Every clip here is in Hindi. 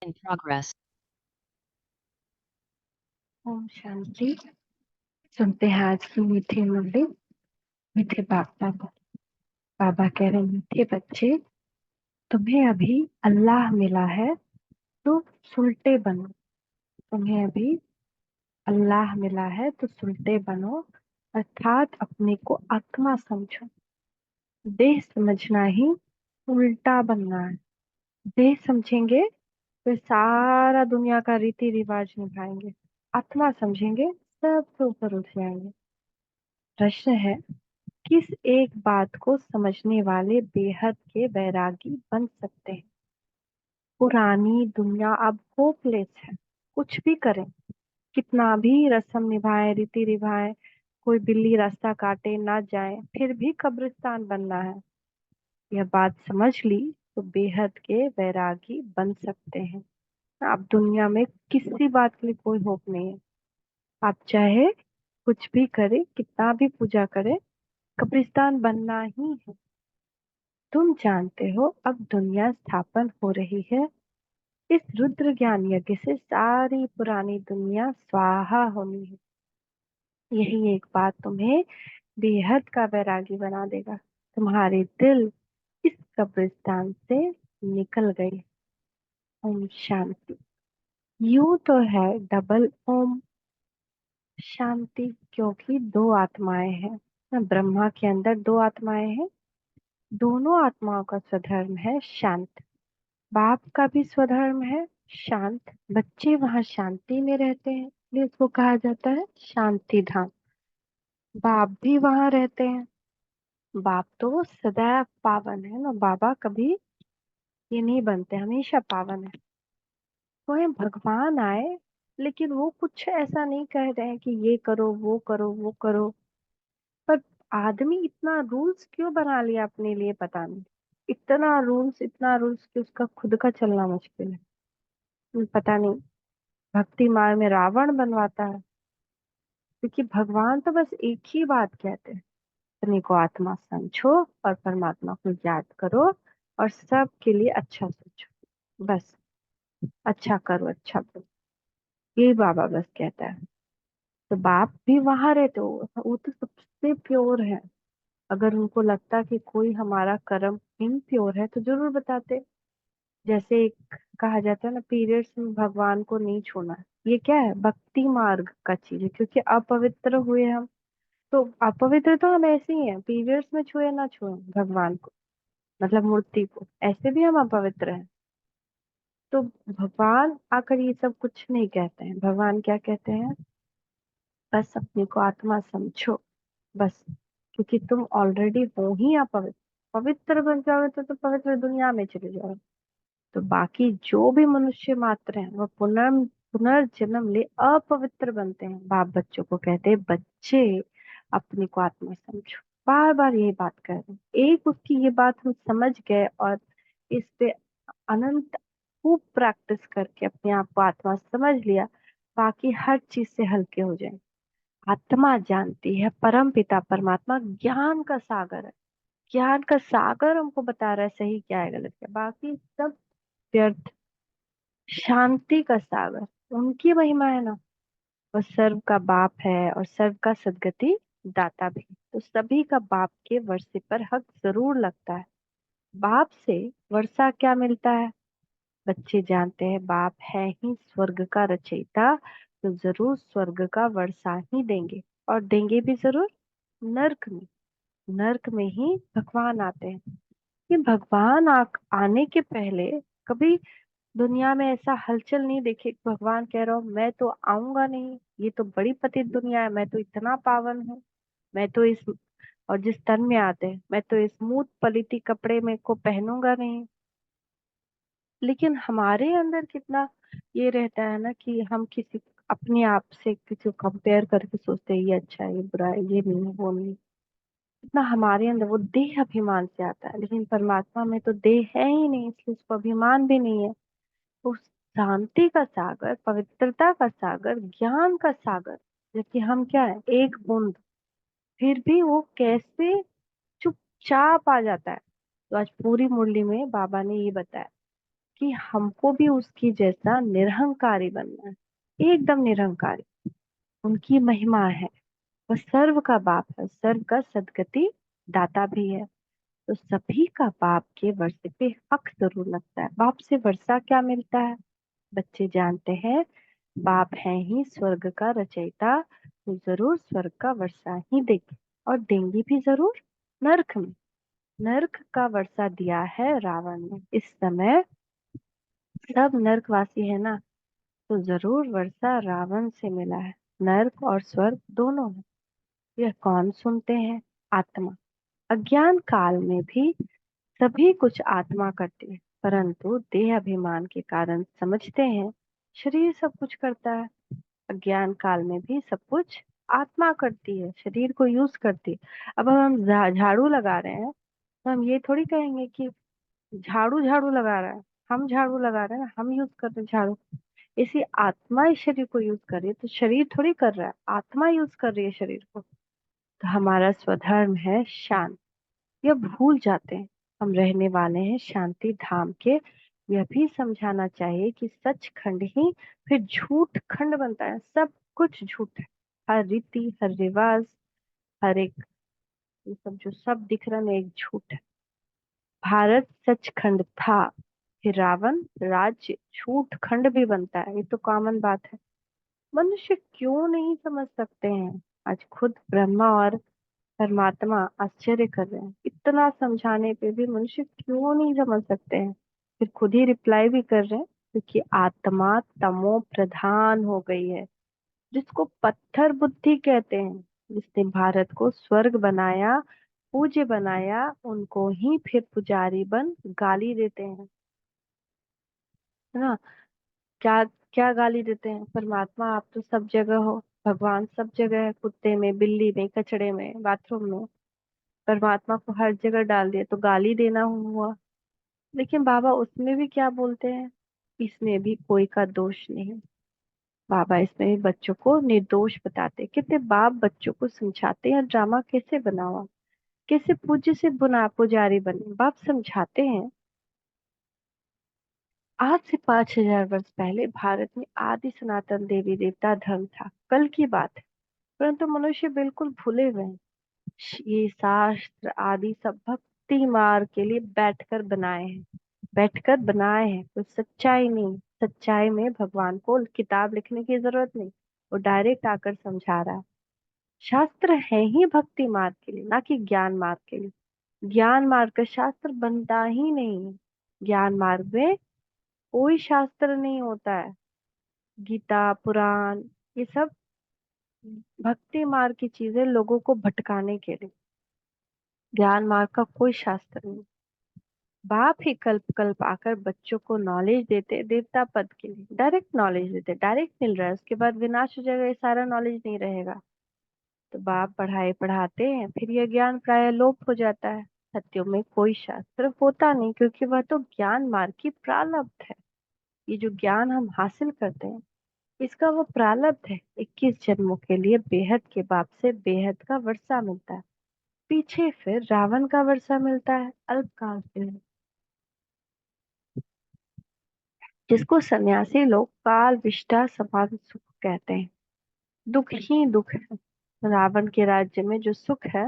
In progress. ओम शांति। सुनते हैं आज की मीठी मुरली। मीठे बाबा को बाबा कह रहे, मीठे बच्चे, तुम्हें अभी अल्लाह मिला है तो सुलटे बनो। तुम्हें अभी अल्लाह मिला है तो सुलटे बनो, अर्थात अपने को आत्मा समझो। देह समझना ही उल्टा बनना है। देह समझेंगे तो सारा दुनिया का रीति रिवाज निभाएंगे, आत्मा समझेंगे सबसे ऊपर उठ जाएंगे। प्रश्न है, किस एक बात को समझने वाले बेहद के वैरागी बन सकते हैं? पुरानी दुनिया अब होपलेस है। कुछ भी करें, कितना भी रस्म निभाए, रीति रिभाए, कोई बिल्ली रास्ता काटे ना जाए, फिर भी कब्रिस्तान बनना है। यह बात समझ ली तो बेहद के वैरागी बन सकते हैं। अब दुनिया में किसी बात के लिए कोई होप नहीं है। आप चाहे कुछ भी करें, कितना भी पूजा करें, कब्रिस्तान बनना ही है। तुम जानते हो अब दुनिया स्थापन हो रही है। इस रुद्र ज्ञान यज्ञ से सारी पुरानी दुनिया स्वाहा होनी है। यही एक बात तुम्हें बेहद का वैरागी बना देगा। तुम्हारे दिल इस कब्रिस्तान से निकल गए। ओम शांति। यूं तो है डबल ओम शांति, क्योंकि दो आत्माएं हैं ना। ब्रह्मा के अंदर दो आत्माएं हैं। दोनों आत्माओं का स्वधर्म है शांत। बाप का भी स्वधर्म है शांत। बच्चे वहां शांति में रहते हैं, इसलिए उसको कहा जाता है शांति धाम। बाप भी वहां रहते हैं। बाप तो सदैव पावन है ना। बाबा कभी ये नहीं बनते, हमेशा पावन है। तो भगवान आए, लेकिन वो कुछ ऐसा नहीं कह रहे हैं कि ये करो वो करो वो करो। पर आदमी इतना रूल्स क्यों बना लिया अपने लिए, पता नहीं। इतना रूल्स कि उसका खुद का चलना मुश्किल है। पता नहीं, भक्ति मार्ग में रावण बनवाता है। क्योंकि भगवान तो बस एक ही बात कहते हैं, अपने को आत्मा समझो और परमात्मा को याद करो और सबके लिए अच्छा सोचो। बस अच्छा करो, अच्छा करो, यही बाबा बस कहता है। तो बाप भी वहां रहते, वो तो सबसे प्योर है। अगर उनको लगता कि कोई हमारा कर्म इम्प्योर है तो जरूर बताते। जैसे एक कहा जाता है ना, पीरियड्स में भगवान को नहीं छूना। ये क्या है, भक्ति मार्ग का चीज है, क्योंकि अपवित्र हुए हम। तो अपवित्र तो हम ऐसे ही हैं, पीरियड्स में छुए ना छुए भगवान को, मतलब मूर्ति को, ऐसे भी हम अपवित्र हैं। तो भगवान आकर ये सब कुछ नहीं कहते हैं। भगवान क्या कहते हैं, बस अपने को आत्मा समझो, बस। क्योंकि तुम ऑलरेडी हो ही अपवित्र। पवित्र बन जाओगे तो पवित्र दुनिया में चले जाओगे। तो बाकी जो भी मनुष्य मात्र हैं वो पुनर्जन्म ले अपवित्र बनते हैं। बाप बच्चों को कहते हैं, बच्चे अपने को आत्मा समझो। बार बार यही बात कर रहे हैं। एक उसकी ये बात हम समझ गए और इस पे अनंत खूब प्रैक्टिस करके अपने आप को आत्मा समझ लिया, बाकी हर चीज से हल्के हो जाए। आत्मा जानती है परम पिता परमात्मा ज्ञान का सागर है। ज्ञान का सागर हमको बता रहा है सही क्या है गलत क्या, बाकी सब व्यर्थ। शांति का सागर उनकी महिमा है ना। वह सर्व का बाप है और सर्व का सदगति दाता भी। तो सभी का बाप के वर्षे पर हक जरूर लगता है। बाप से वर्षा क्या मिलता है? बच्चे जानते हैं बाप है ही स्वर्ग का रचयिता, तो जरूर स्वर्ग का वर्षा ही देंगे, और देंगे भी जरूर नर्क में। नर्क में ही भगवान आते हैं। कि भगवान आने के पहले कभी दुनिया में ऐसा हलचल नहीं देखी कि भगवान कह रहा हूँ मैं तो आऊंगा नहीं, ये तो बड़ी पतित दुनिया है, मैं तो इतना पावन हूँ, मैं तो इस, और जिस तन में आते हैं, मैं तो इस मूत पलिती कपड़े में को पहनूंगा नहीं। लेकिन हमारे अंदर कितना ये रहता है ना कि हम किसी अपने आप से किसी को कंपेयर करके सोचते हैं ये अच्छा है, ये बुरा है, ये नहीं है, वो नहीं। इतना हमारे अंदर वो देह अभिमान से आता है। लेकिन परमात्मा में तो देह है ही नहीं, इसलिए उसको अभिमान भी नहीं है। उस शांति का सागर, पवित्रता का सागर, ज्ञान का सागर, जबकि हम क्या है, एक बूंद, फिर भी वो कैसे चुपचाप आ जाता है। तो आज पूरी मुरली में बाबा ने ये बताया कि हमको भी उसकी जैसा निरहंकारी बनना है, एकदम निरहंकारी। उनकी महिमा है, वह सर्व का बाप है, सर्व का सदगति दाता भी है। तो सभी का बाप के वर्षे पे हक जरूर लगता है। बाप से वर्षा क्या मिलता है? बच्चे जानते हैं, बाप है ही स्वर्ग का रचयिता, तो जरूर स्वर्ग का वर्षा ही देंगे, और देंगे भी जरूर नरक में। नरक का वर्षा दिया है रावण ने। इस समय सब नरकवासी है ना, तो जरूर वर्षा रावण से मिला है। नरक और स्वर्ग दोनों है। यह कौन सुनते हैं? आत्मा। अज्ञान काल में भी सभी कुछ आत्मा करती है, परंतु देह अभिमान के कारण समझते हैं शरीर सब कुछ करता है। अज्ञान काल में भी सब कुछ आत्मा करती है, शरीर को यूज करती है। अब हम झाड़ू लगा रहे हैं, तो हम ये थोड़ी कहेंगे कि झाड़ू झाड़ू लगा रहा है, हम झाड़ू लगा रहे हैं ना, हम यूज कर रहे हैं झाड़ू। इसी आत्मा इस शरीर को यूज कर रही है, तो शरीर थोड़ी कर रहा है, आत्मा यूज कर रही है शरीर को। तो हमारा स्वधर्म है शांत। यह भूल जाते हैं हम रहने वाले हैं शांति धाम के। यह भी समझाना चाहिए कि सच खंड ही फिर झूठ खंड बनता है। सब कुछ झूठ है, हर रीति हर रिवाज, हर एक, ये सब जो सब दिख रहा है एक झूठ है। भारत सचखंड था, फिर रावण राज्य झूठ खंड भी बनता है, ये तो कॉमन बात है। मनुष्य क्यों नहीं समझ सकते हैं? आज खुद ब्रह्मा और परमात्मा आश्चर्य कर रहे हैं, इतना समझाने पे भी मनुष्य क्यों नहीं समझ सकते हैं। फिर खुद ही रिप्लाई भी कर रहे हैं, क्योंकि आत्मा तमो प्रधान हो गई है। जिसको पत्थर बुद्धि कहते हैं, जिसने भारत को स्वर्ग बनाया, पूज्य बनाया, उनको ही फिर पुजारी बन गाली देते हैं, है ना। क्या क्या गाली देते हैं? परमात्मा आप तो सब जगह हो, भगवान सब जगह है, कुत्ते में, बिल्ली में, कचड़े में, बाथरूम में। परमात्मा को हर जगह डाल दिया तो गाली देना हुआ। लेकिन बाबा उसमें भी क्या बोलते हैं, इसमें भी कोई का दोष नहीं। बाबा इसमें भी बच्चों को निर्दोष बताते हैं। कितने बाप बच्चों को समझाते हैं ड्रामा कैसे बनाओ, कैसे पूज्य से बुना पुजारी बने, बाप समझाते हैं। आज से 5,000 वर्ष पहले भारत में आदि सनातन देवी देवता धर्म था, कल की बात है। परंतु मनुष्य बिल्कुल भूले हुए हैं। ये शास्त्र आदि सब भक्ति मार्ग के लिए बैठकर बनाए हैं, कोई सच्चाई नहीं। सच्चाई में भगवान को किताब लिखने की जरूरत नहीं, वो डायरेक्ट आकर समझा रहा है। शास्त्र है ही भक्ति मार्ग के लिए, ना कि ज्ञान मार्ग के लिए। ज्ञान मार्ग का शास्त्र बनता ही नहीं है। ज्ञान मार्ग में कोई शास्त्र नहीं होता है। गीता पुराण ये सब भक्ति मार्ग की चीजें लोगों को भटकाने के लिए। ज्ञान मार्ग का कोई शास्त्र नहीं। बाप ही कल्प कल्प आकर बच्चों को नॉलेज देते, देवता पद के लिए डायरेक्ट नॉलेज देते, डायरेक्ट मिल रहा है, उसके बाद विनाश हो जाएगा, ये सारा नॉलेज नहीं रहेगा। तो बाप पढ़ाए पढ़ाते हैं, फिर यह ज्ञान प्राय लोप हो जाता है। सत्यों में कोई शास्त्र होता नहीं, क्योंकि वह तो ज्ञान मार्ग की प्रारब्ध है। ये जो ज्ञान हम हासिल करते हैं, इसका वो प्रारब्ध है। 21 जन्मों के लिए बेहद के बाप से बेहद का वर्षा मिलता है। पीछे फिर रावण का वर्षा मिलता है अल्पकाल के लिए, जिसको सन्यासी लोग काल विष्टा समान सुख कहते हैं। दुख ही दुख है। रावण के राज्य में जो सुख है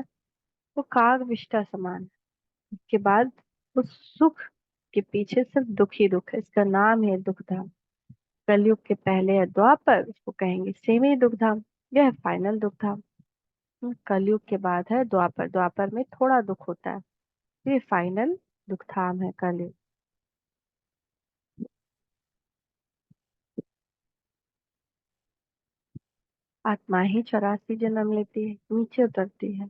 वो काग विष्टा समान है। उसके बाद उस सुख के पीछे सिर्फ दुख ही दुख है, इसका नाम है दुखधाम। कलयुग के पहले है द्वापर, उसको कहेंगे सेमी दुखधाम। यह है फाइनल दुखधाम। कलयुग के बाद है द्वापर, द्वापर में थोड़ा दुख होता है। ये फाइनल दुखधाम है कलयुग। आत्मा ही 84 जन्म लेती है, नीचे उतरती है।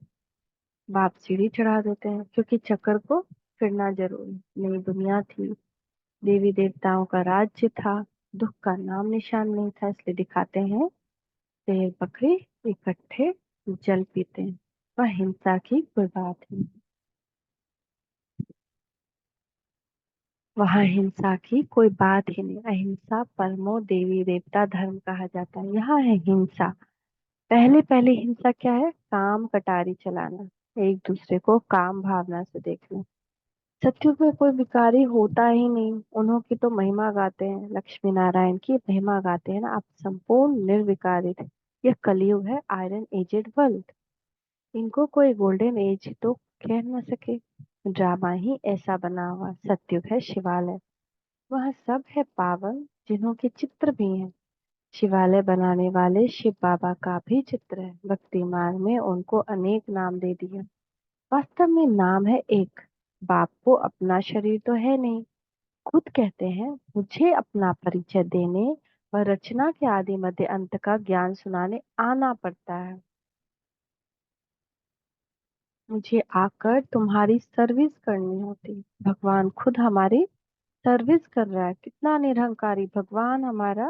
बाप सीढ़ी चढ़ा देते हैं, क्योंकि चक्कर को फिरना जरूरी। नई दुनिया थी, देवी देवताओं का राज्य था, दुख का नाम निशान नहीं था, इसलिए दिखाते हैं शेर बकरी इकट्ठे जल पीते हैं। वह हिंसा की कोई बात ही नहीं। वहाँ हिंसा की कोई बात ही नहीं। अहिंसा परमो देवी देवता धर्म कहा जाता है, यहाँ है हिंसा। पहले पहले हिंसा क्या है? काम कटारी चलाना, एक दूसरे को काम भावना से देखना। सत्युग में कोई भिखारी होता ही नहीं, उन्हों की तो महिमा गाते हैं, लक्ष्मी नारायण की महिमा गाते हैं ना। आप संपूर्ण निर्विकारी थे। यह कलयुग है, आयरन एजेड वर्ल्ड। इनको कोई गोल्डन एज तो कह न सके। ड्रामा ही ऐसा बना हुआ सत्युग है शिवालय। वह सब है पावन जिन्हों के चित्र भी हैं। शिवालय बनाने वाले शिव बाबा का भी चित्र है। भक्ति मार्ग में उनको अनेक नाम दे दिए। वास्तव में नाम है एक। बाप को अपना शरीर तो है नहीं। खुद कहते हैं मुझे अपना परिचय देने व रचना के आदि मध्य अंत का ज्ञान सुनाने आना पड़ता है। मुझे आकर तुम्हारी सर्विस करनी होती। भगवान खुद हमारी सर्विस कर रहा है। कितना निरहंकारी भगवान हमारा,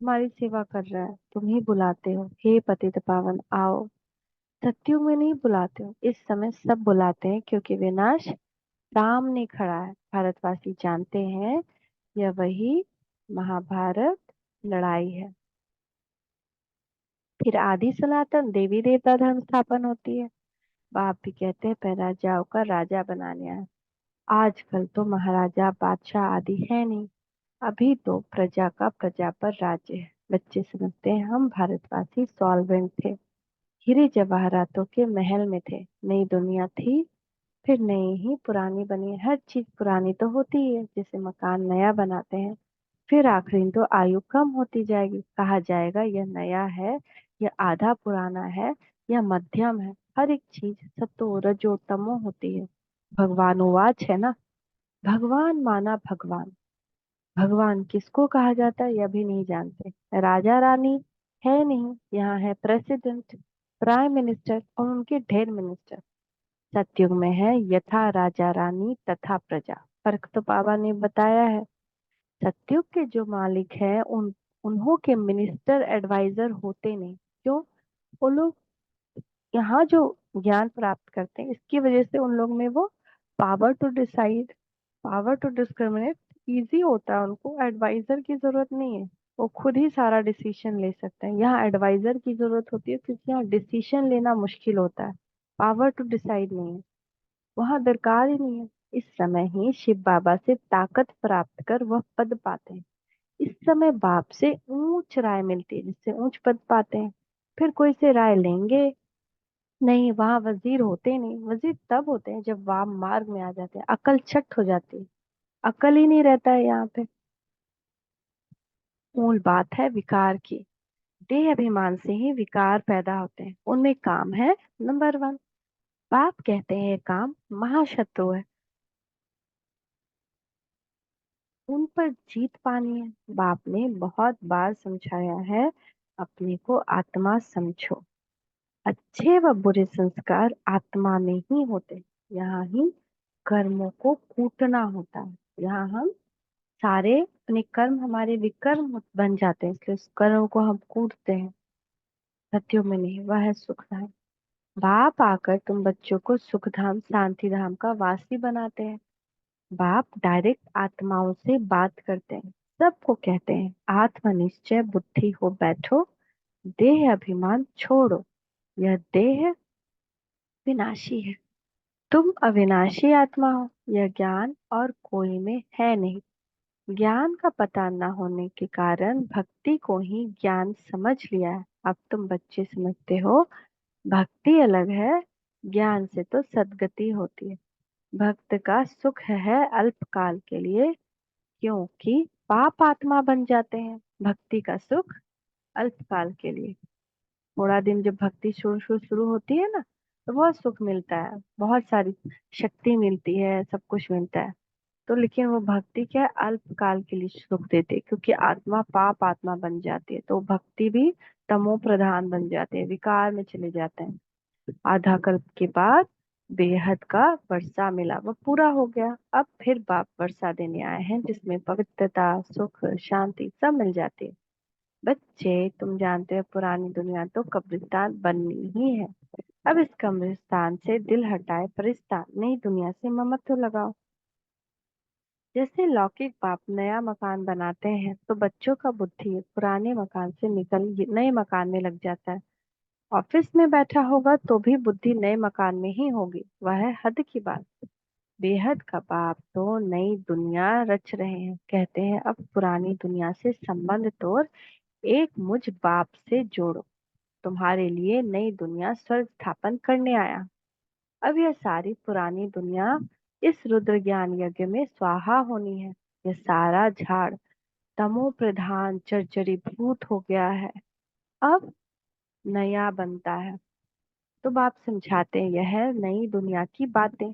हमारी सेवा कर रहा है। तुम ही बुलाते हो, हे पतित पावन आओ। सत्युग में नहीं बुलाते हो, इस समय सब बुलाते हैं क्योंकि विनाश सामने खड़ा है। भारतवासी जानते हैं यह वही महाभारत लड़ाई है। फिर आदि सनातन देवी देवता धर्म स्थापन होती है। बाप भी कहते हैं पहला जाओ का राजा बनाने आए। आजकल तो महाराजा बादशाह आदि है नहीं। अभी तो प्रजा का प्रजा पर राज्य है। बच्चे समझते हैं हम भारतवासी सॉल्वेंट थे, हीरे जवाहरातों के महल में थे। नई दुनिया थी, फिर नई ही पुरानी बनी। हर चीज पुरानी तो होती ही है, जैसे मकान नया बनाते हैं। फिर आखिरी तो आयु कम होती जाएगी, कहा जाएगा यह नया है, यह आधा पुराना है, यह मध्यम है। हर एक चीज सतो रजो तमो होती है। भगवानुवाच है ना। भगवान माना भगवान। भगवान किसको कहा जाता है यह भी नहीं जानते। राजा रानी है नहीं, यहाँ है प्रेसिडेंट, प्राइम मिनिस्टर और उनके ढेर मिनिस्टर। सतयुग में है यथा राजा रानी तथा प्रजा। फर्क तो बाबा ने बताया है। सतयुग के जो मालिक हैं उन्हों के मिनिस्टर एडवाइजर होते नहीं। क्यों? वो लोग यहाँ जो ज्ञान प्राप्त करते हैं इसकी वजह से उन लोग में वो power to decide, power to discriminate easy होता है। उनको एडवाइजर की जरूरत नहीं है, वो खुद ही सारा डिसीजन ले सकते हैं। यहाँ एडवाइजर की जरूरत होती है क्योंकि यहाँ डिसीजन लेना मुश्किल होता है। पावर टू डिसाइड नहीं है, वहां दरकार ही नहीं है। इस समय ही शिव बाबा से ताकत प्राप्त कर वह पद पाते हैं। इस समय बाप से ऊंच राय मिलती है, जिससे ऊंच पद पाते हैं। फिर कोई से राय लेंगे नहीं, वहां वजीर होते नहीं। वजीर तब होते हैं जब वाम मार्ग में आ जाते हैं, अकल छट हो जाती है। अकल ही नहीं रहता है यहाँ पे। मूल बात है विकार की। देह अभिमान से ही विकार पैदा होते हैं, उनमें काम है नंबर वन। बाप कहते हैं ये काम महाशत्रु है, उन पर जीत पानी है। बाप ने बहुत बार समझाया है अपने को आत्मा समझो। अच्छे व बुरे संस्कार आत्मा में ही होते, यहाँ ही कर्मों को कूटना होता है। यहाँ हम सारे अपने कर्म हमारे विकर्म बन जाते हैं, इसलिए उस कर्म को हम कूटते हैं। सत्यों में नहीं, वह है सुख धाम। बाप आकर तुम बच्चों को सुख धाम शांति धाम का वासी बनाते हैं। बाप डायरेक्ट आत्माओं से बात करते हैं, सबको कहते हैं आत्मनिश्चय बुद्धि हो बैठो, देह अभिमान छोड़ो। यह देह विनाशी है, तुम अविनाशी आत्मा हो। यह ज्ञान और कोई में है नहीं। ज्ञान का पता न होने के कारण भक्ति को ही ज्ञान समझ लिया है। अब तुम बच्चे समझते हो भक्ति अलग है, ज्ञान से तो सदगति होती है। भक्त का सुख है अल्पकाल के लिए, क्योंकि पाप आत्मा बन जाते हैं। भक्ति का सुख अल्पकाल के लिए। थोड़ा दिन जब भक्ति शुरू शुरू शुरू होती है ना, तो बहुत सुख मिलता है, बहुत सारी शक्ति मिलती है, सब कुछ मिलता है। तो लेकिन वो भक्ति क्या है, अल्पकाल के लिए सुख देते हैं, क्योंकि आत्मा पाप आत्मा बन जाती है तो भक्ति भी तमो प्रधान बन जाते हैं, विकार में चले जाते हैं। आधा कल्प के बाद बेहद का वर्षा मिला, वो पूरा हो गया। अब फिर बाप वर्षा देने आए हैं जिसमें पवित्रता सुख शांति सब मिल जाती है। बच्चे तुम जानते हो पुरानी दुनिया तो कब्रिस्तान बननी ही है। अब इस कब्रिस्तान से दिल हटाए परिस्तान नई दुनिया से ममत्व लगाओ। जैसे लौकिक बाप नया मकान बनाते हैं तो बच्चों का बुद्धि पुराने मकान से निकल नए मकान में लग जाता है। ऑफिस में बैठा होगा तो भी बुद्धि नए मकान में ही होगी, वह है हद की बात। बेहद का बाप तो नई दुनिया रच रहे हैं। कहते हैं अब पुरानी दुनिया से संबंध तोड़, एक मुझ बाप से जोड़ो। तुम्हारे लिए नई दुनिया स्वर्ग स्थापन करने आया। अब यह सारी पुरानी दुनिया इस रुद्र ज्ञान यज्ञ में स्वाहा होनी है। यह सारा झाड़ तमो प्रधान जर्जरीभूत हो गया है, अब नया बनता है। तो बाप समझाते हैं यह है नई दुनिया की बातें।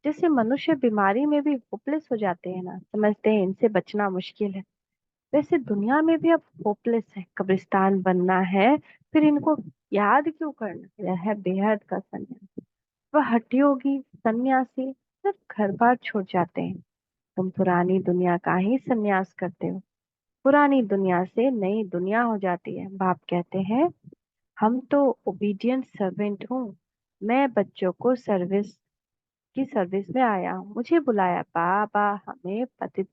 जैसे मनुष्य बीमारी में भी होपलेस हो जाते हैं ना, समझते हैं इनसे बचना मुश्किल है, वैसे दुनिया में भी अब होपलेस है, कब्रिस्तान बनना है। फिर इनको याद क्यों करना, यह है बेहद का संन्यास। वह हठयोगी सन्यासी सिर्फ घर बार छोड़ जाते हैं। तुम पुरानी दुनिया का ही सन्यास करते हो। पुरानी दुनिया से नई दुनिया हो जाती है। बाप कहते हैं हम तो ओबीडियंट सर्वेंट हूँ। मैं बच्चों को सर्विस में आया हूँ। मुझे बुलाया, बाबा हमें पतित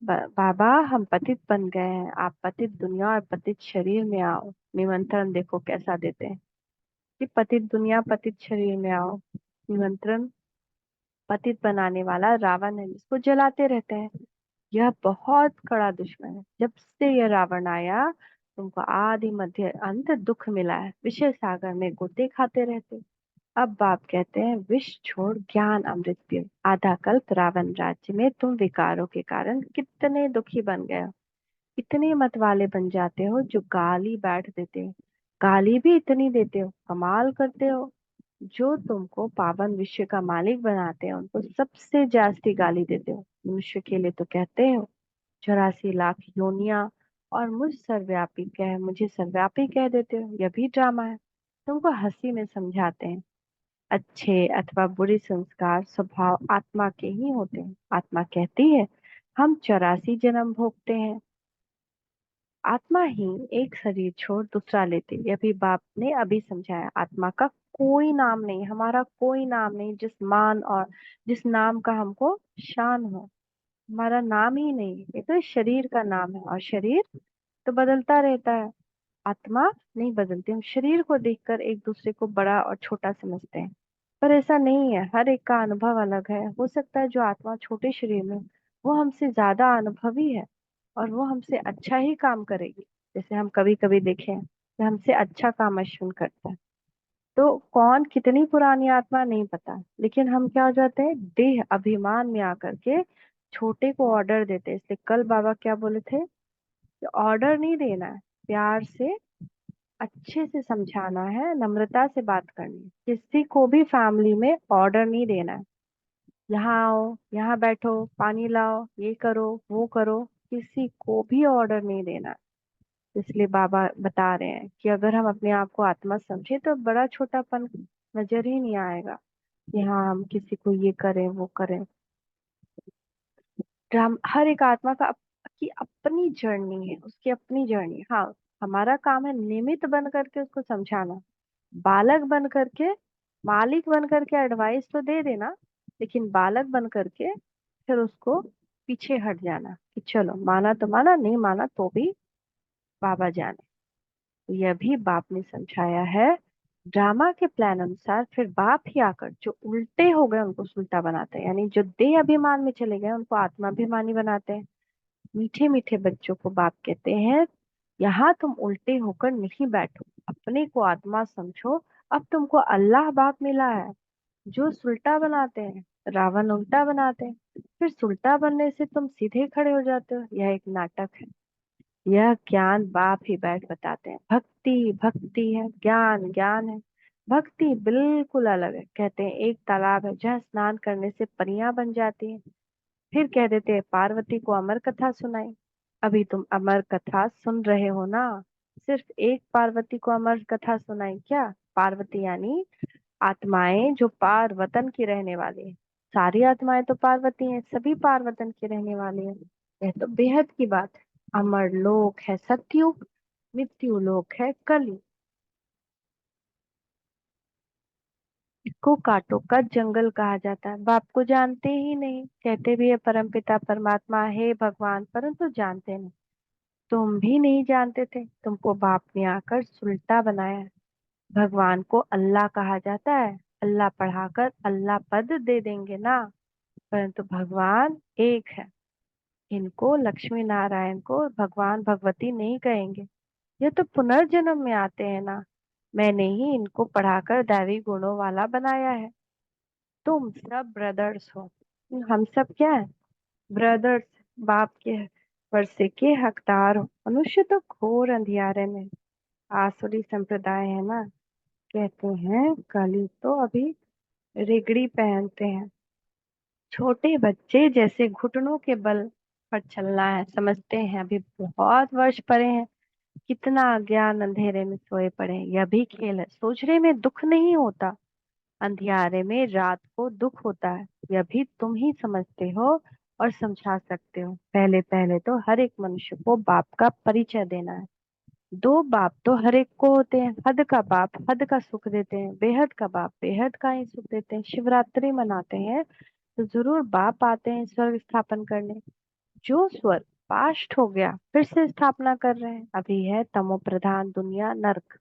बाबा हम पतित बन गए हैं, आप पतित दुनिया और पतित शरीर में आओ। निमंत्रण देखो कैसा देते हैं कि पतित दुनिया पतित शरीर में आओ। निमंत्रण पतित बनाने वाला रावण है, जिसको जलाते रहते हैं। यह बहुत कड़ा दुश्मन है। जब से यह रावण आया, तुमको आदि मध्य अंत दुख मिला है। विषय सागर में गोते खाते रहते। अब बाप कहते हैं विष छोड़ ज्ञान अमृत पियो। आधा कल्प रावण राज्य में तुम विकारों के कारण कितने दुखी बन गए हो। इतने मत वाले बन जाते हो जो गाली बैठ देते हो। गाली भी इतनी देते हो, कमाल करते हो। जो तुमको पावन विश्व का मालिक बनाते हैं उनको सबसे जास्ती गाली देते हो। मनुष्य के लिए तो कहते हो 84 लाख योनिया, और मुझे सर्वव्यापी कह देते हो। यह भी ड्रामा है। तुमको हंसी में समझाते हैं अच्छे अथवा बुरे संस्कार स्वभाव आत्मा के ही होते हैं। आत्मा कहती है हम 84 जन्म भोगते हैं। आत्मा ही एक शरीर छोड़ दूसरा लेते। यह भी बाप ने अभी समझाया। आत्मा का कोई नाम नहीं, हमारा कोई नाम नहीं जिस मान और जिस नाम का हमको शान हो। हमारा नाम ही नहीं है, ये तो शरीर का नाम है, और शरीर तो बदलता रहता है। आत्मा नहीं बदलती। हम शरीर को देखकर एक दूसरे को बड़ा और छोटा समझते हैं, पर ऐसा नहीं है। हर एक का अनुभव अलग है। हो सकता है जो आत्मा छोटे शरीर में, वो हमसे ज्यादा अनुभवी है, और वो हमसे अच्छा ही काम करेगी। जैसे हम कभी कभी देखें कि हमसे अच्छा काम अश्विन करता है, तो कौन कितनी पुरानी आत्मा नहीं पता, लेकिन हम क्या हो जाते हैं देह अभिमान में आकर के छोटे को ऑर्डर देते हैं। इसलिए कल बाबा क्या बोले थे कि ऑर्डर नहीं देना है, प्यार से अच्छे से समझाना है, नम्रता से बात करनी है। किसी को भी फैमिली में ऑर्डर नहीं देना है, यहाँ आओ, यहाँ बैठो, पानी लाओ, ये करो, वो करो। किसी को भी ऑर्डर नहीं देना है। इसलिए बाबा बता रहे हैं कि अगर हम अपने आप को आत्मा समझे तो बड़ा छोटापन नजर ही नहीं आएगा कि हाँ हम किसी को ये करें वो करें। हर एक आत्मा की अपनी जर्नी है, उसकी अपनी जर्नी। हाँ, हमारा काम है निमित्त बन करके उसको समझाना, बालक बन करके। मालिक बन करके एडवाइस तो दे देना, लेकिन बालक बन करके फिर उसको पीछे हट जाना कि चलो माना तो माना, नहीं माना तो भी बाबा जाने। यह भी बाप ने समझाया है। ड्रामा के प्लान अनुसार फिर बाप ही आकर जो उल्टे हो गए उनको सुल्टा बनाते हैं, यानी जो देह अभिमान में चले गए उनको आत्माभिमानी बनाते हैं। मीठे मीठे बच्चों को बाप कहते हैं यहाँ तुम उल्टे होकर नहीं बैठो, अपने को आत्मा समझो। अब तुमको अल्लाह बाप मिला है। जो सुल्टा बनाते हैं, रावण उल्टा बनाते हैं, फिर सुल्टा बनने से तुम सीधे खड़े हो जाते हो। यह एक नाटक है। यह ज्ञान बाप ही बैठ बताते हैं। भक्ति भक्ति है, ज्ञान ज्ञान है। भक्ति बिल्कुल अलग है। कहते हैं एक तालाब है जहाँ स्नान करने से परियां बन जाती हैं। फिर कह देते हैं पार्वती को अमर कथा सुनाई। अभी तुम अमर कथा सुन रहे हो ना। सिर्फ एक पार्वती को अमर कथा सुनाई क्या? पार्वती यानी आत्माएं जो पार वतन की रहने वाली है। सारी आत्माएं तो पार्वती हैं, सभी पार वतन की रहने वाली है। यह तो बेहद की बात है। अमर लोक है सतयुग, मृत्यु लोक है कलयुग। इसको कांटों का जंगल कहा जाता है। बाप को जानते ही नहीं, कहते भी है परमपिता परमात्मा है भगवान, परंतु जानते नहीं। तुम भी नहीं जानते थे, तुमको बाप ने आकर सुल्टा बनाया है। भगवान को अल्लाह कहा जाता है, अल्लाह पढ़ाकर अल्लाह पद दे देंगे ना, परंतु भगवान एक है। इनको लक्ष्मी नारायण को भगवान भगवती नहीं कहेंगे। ये तो पुनर्जन्म में आते हैं ना। मैंने ही इनको पढ़ाकर दैवी गुणों वाला बनाया है। तुम सब ब्रदर्स हो। हम सब क्या है? ब्रदर्स। बाप के वर्षे के हकदार हो। मनुष्य तो घोर अंधियारे में। आसुरी संप्रदाय है ना। कहते हैं कलयुग तो अभी रेगड़ी पहनते हैं। छोटे बच्चे जैसे घुटनों के बल पर चलना है, समझते हैं अभी बहुत वर्ष पड़े हैं। कितना अज्ञान अंधेरे में सोए पड़े हैं। यह भी खेल है। सोचने में दुख नहीं होता, अंधियारे में रात को दुख होता है। यह भी तुम ही समझते हो और समझा सकते हो। पहले पहले तो हर एक मनुष्य को बाप का परिचय देना है। दो बाप तो हर एक को होते हैं। हद का बाप हद का सुख देते हैं, बेहद का बाप बेहद का ही सुख देते हैं। शिवरात्रि मनाते हैं तो जरूर बाप आते हैं स्वर्ग स्थापन करने। जो स्वर्ग पास्ट हो गया फिर से स्थापना कर रहे हैं। अभी है तमो प्रधान दुनिया नरक।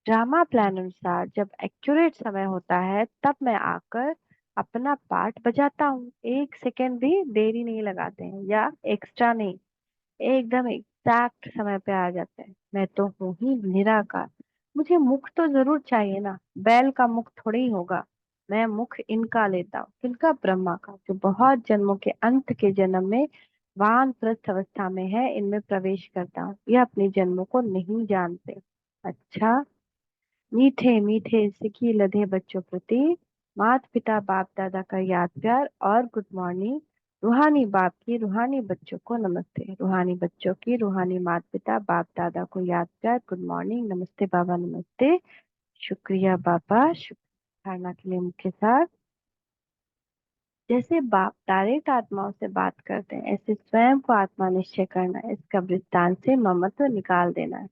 ड्रामा प्लान अनुसार जब एक्यूरेट समय होता है तब मैं आकर अपना पार्ट बजाता हूँ। एक सेकेंड भी देरी नहीं लगाते हैं या एक्स्ट्रा नहीं। एकदम एग्जैक्ट समय पे आ जाते हैं। मैं तो हूँ ही निराकार। मुझे मुख तो जरूर चाहिए ना। बैल का मुख थोड़ी ही होगा। मैं मुख इनका लेता हूँ। किनका? ब्रह्मा का, जो बहुत जन्मों के अंत के जन्म में वानप्रस्थ अवस्था में है, इनमें प्रवेश करता हूँ। यह अपने जन्मों को नहीं जानते। अच्छा। मीठे मीठे सिकी लधे बच्चों प्रति माता पिता बाप दादा का याद प्यार और गुड मॉर्निंग। रूहानी बाप की रूहानी बच्चों को नमस्ते। रूहानी बच्चों की रूहानी माता पिता बाप दादा को याद प्यार गुड मॉर्निंग। नमस्ते बाबा नमस्ते। शुक्रिया बाबा शुक्रिया। धारणा के लिए मुख्य सार। जैसे बाप डायरेक्ट आत्माओं से बात करते हैं, ऐसे स्वयं को आत्मा निश्चय करना है। इसका वृत्तांत से ममत्व निकाल देना है।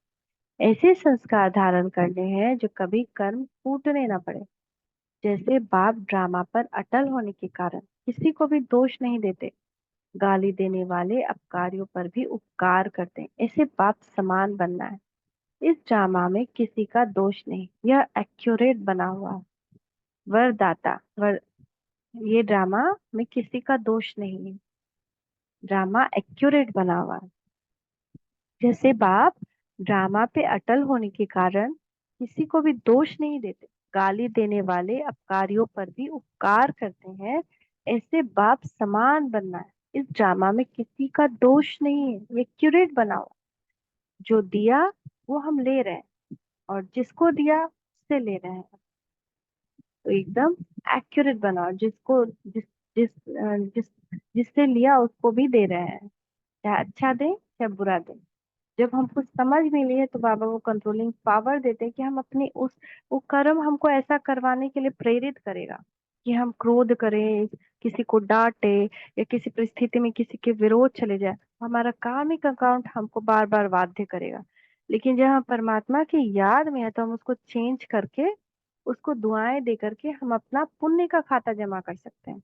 ऐसे संस्कार धारण करने हैं जो कभी कर्म फूटने न पड़े। जैसे बाप ड्रामा पर अटल होने के कारण किसी को भी दोष नहीं देते, गाली देने वाले अपकारियों पर भी उपकार करते हैं। ऐसे बाप समान बनना है। इस ड्रामा में किसी का दोष नहीं, यह एक्यूरेट बना हुआ है। वरदाता वर ये ड्रामा में किसी का दोष नहीं है। ड्रामा एक्यूरेट बना हुआ है। जैसे बाप ड्रामा पे अटल होने के कारण किसी को भी दोष नहीं देते, गाली देने वाले अपकारियों पर भी उपकार करते हैं। ऐसे बाप समान बनना है। इस ड्रामा में किसी का दोष नहीं है, ये क्यूरेट बना हुआ। जो दिया वो हम ले रहे हैं और जिसको दिया उससे ले रहे हैं। तो एकदम एक्यूरेट बनाओ। जिसको जिस जिस जिस जिससे लिया उसको भी दे रहे हैं, चाहे अच्छा दे चाहे बुरा दे। जब हम कुछ समझ में लिए तो बाबा वो कंट्रोलिंग पावर देते हैं कि हम अपनी उस वो कर्म हमको ऐसा करवाने के लिए प्रेरित करेगा कि हम क्रोध करें, किसी को डांटे या किसी परिस्थिति में किसी के विरोध चले जाए। हमारा कार्मिक अकाउंट हमको बार बार बाध्य करेगा। लेकिन जब हम परमात्मा की याद में है तो हम उसको चेंज करके उसको दुआएं दे करके हम अपना पुण्य का खाता जमा कर सकते हैं।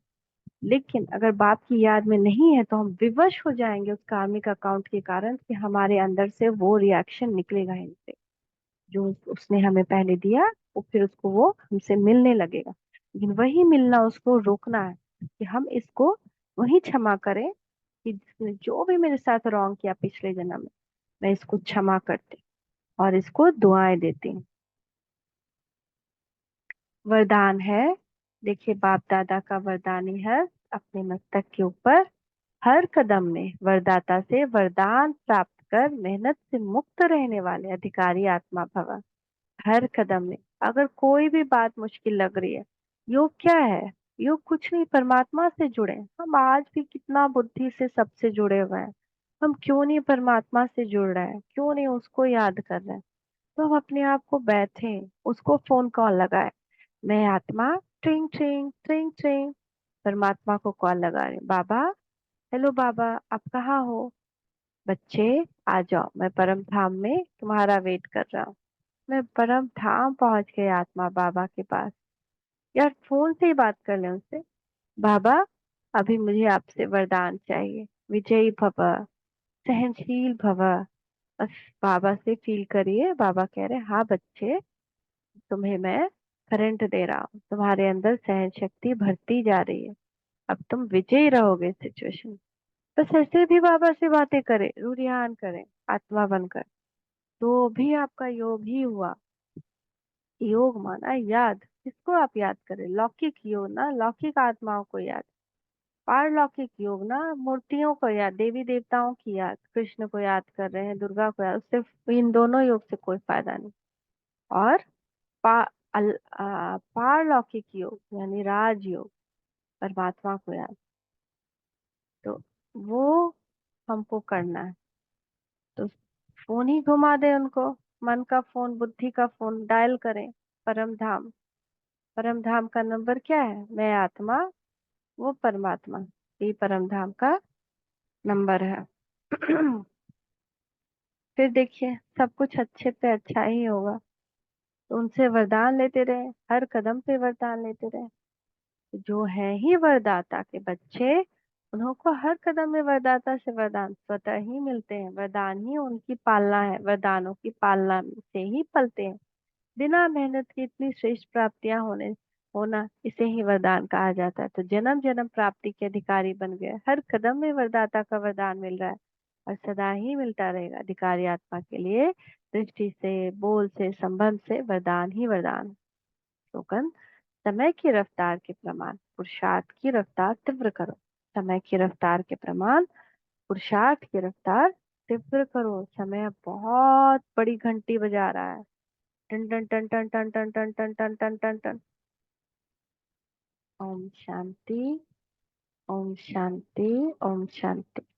लेकिन अगर बाप की याद में नहीं है तो हम विवश हो जाएंगे उस कार्मिक अकाउंट के कारण कि हमारे अंदर से वो रिएक्शन निकलेगा इनसे। जो उसने हमें पहले दिया वो फिर उसको वो हमसे मिलने लगेगा। लेकिन वही मिलना उसको रोकना है कि हम इसको वही क्षमा करें कि जिसने जो भी मेरे साथ रॉन्ग किया पिछले जन्म में, मैं इसको क्षमा करती और इसको दुआएं देती हूँ। वरदान है। देखिए बाप दादा का वरदान ही है अपने मस्तक के ऊपर। हर कदम में वरदाता से वरदान प्राप्त कर मेहनत से मुक्त रहने वाले अधिकारी आत्मा भव। हर कदम में अगर कोई भी बात मुश्किल लग रही है, योग क्या है? योग कुछ नहीं, परमात्मा से जुड़े। हम आज भी कितना बुद्धि से सबसे जुड़े हुए हैं। हम क्यों नहीं परमात्मा से जुड़ रहे हैं? क्यों नहीं उसको याद कर रहे हैं? तो हम अपने आप को बैठे उसको फोन कॉल लगाए। मैं आत्मा ट्रिंग ट्रिंग ट्रिंग ट्रिंग परमात्मा को कॉल लगा रहे, बाबा हेलो बाबा आप कहाँ हो? बच्चे आ जाओ, मैं परम धाम में तुम्हारा वेट कर रहा हूँ। मैं परम धाम पहुंच गई आत्मा बाबा के पास। यार फोन से ही बात कर ले उनसे। बाबा अभी मुझे आपसे वरदान चाहिए। विजयी भव, सहनशील भव। बस बाबा से फील करिए। बाबा कह रहे हाँ बच्चे, तुम्हें मैं करंट दे रहा हूँ, तुम्हारे अंदर सहन शक्ति भरती जा रही है। अब तुम विजयी रहोगे सिचुएशन। बस ऐसे भी बाबा से बातें करें, रूरियान करें, आत्मा बनकर, तो भी आपका योग ही हुआ। योग माना याद। किसको आप याद करें? लौकिक योग ना, लौकिक आत्माओं को याद। पारलौकिक योग ना, मूर्तियों को याद, देवी देवताओं की याद, कृष्ण को याद कर रहे हैं, दुर्गा को याद। उससे इन दोनों योग से कोई फायदा नहीं। और पा, पारलौकिक योग यानी राजयोग, परमात्मा को याद, तो वो हमको करना है। तो फोन ही घुमा दे उनको, मन का फोन, बुद्धि का फोन डायल करें। परम धाम, परम धाम का नंबर क्या है? मैं आत्मा, वो परमात्मा, ये परम धाम का नंबर है। फिर देखिए सब कुछ अच्छे पे अच्छा ही होगा। तो उनसे वरदान लेते रहे, हर कदम पे वरदान लेते रहे। जो है ही वरदाता के बच्चे, उन्हों को हर कदम में वरदाता से वरदान स्वतः ही मिलते हैं। वरदान ही उनकी पालना है, वरदानों की पालना में से ही पलते हैं। बिना मेहनत की इतनी श्रेष्ठ प्राप्तियां होना, इसे ही वरदान कहा जाता है। तो जन्म जन्म प्राप्ति के अधिकारी बन गए, हर कदम में वरदाता का वरदान मिल रहा है और सदा ही मिलता रहेगा। अधिकारी आत्मा के लिए दृष्टि से, बोल से, संबंध से वरदान ही वरदान है। स्लोगन: समय की रफ्तार के प्रमाण पुरुषार्थ की रफ्तार तीव्र करो। समय की रफ्तार के प्रमाण पुरुषार्थ की रफ्तार तीव्र करो। समय अब बहुत बड़ी घंटी बजा रहा है, टन टन टन टन टन टन टन टन टन टन टन टन। ओम शांति, ओम शांति, ओम शांति।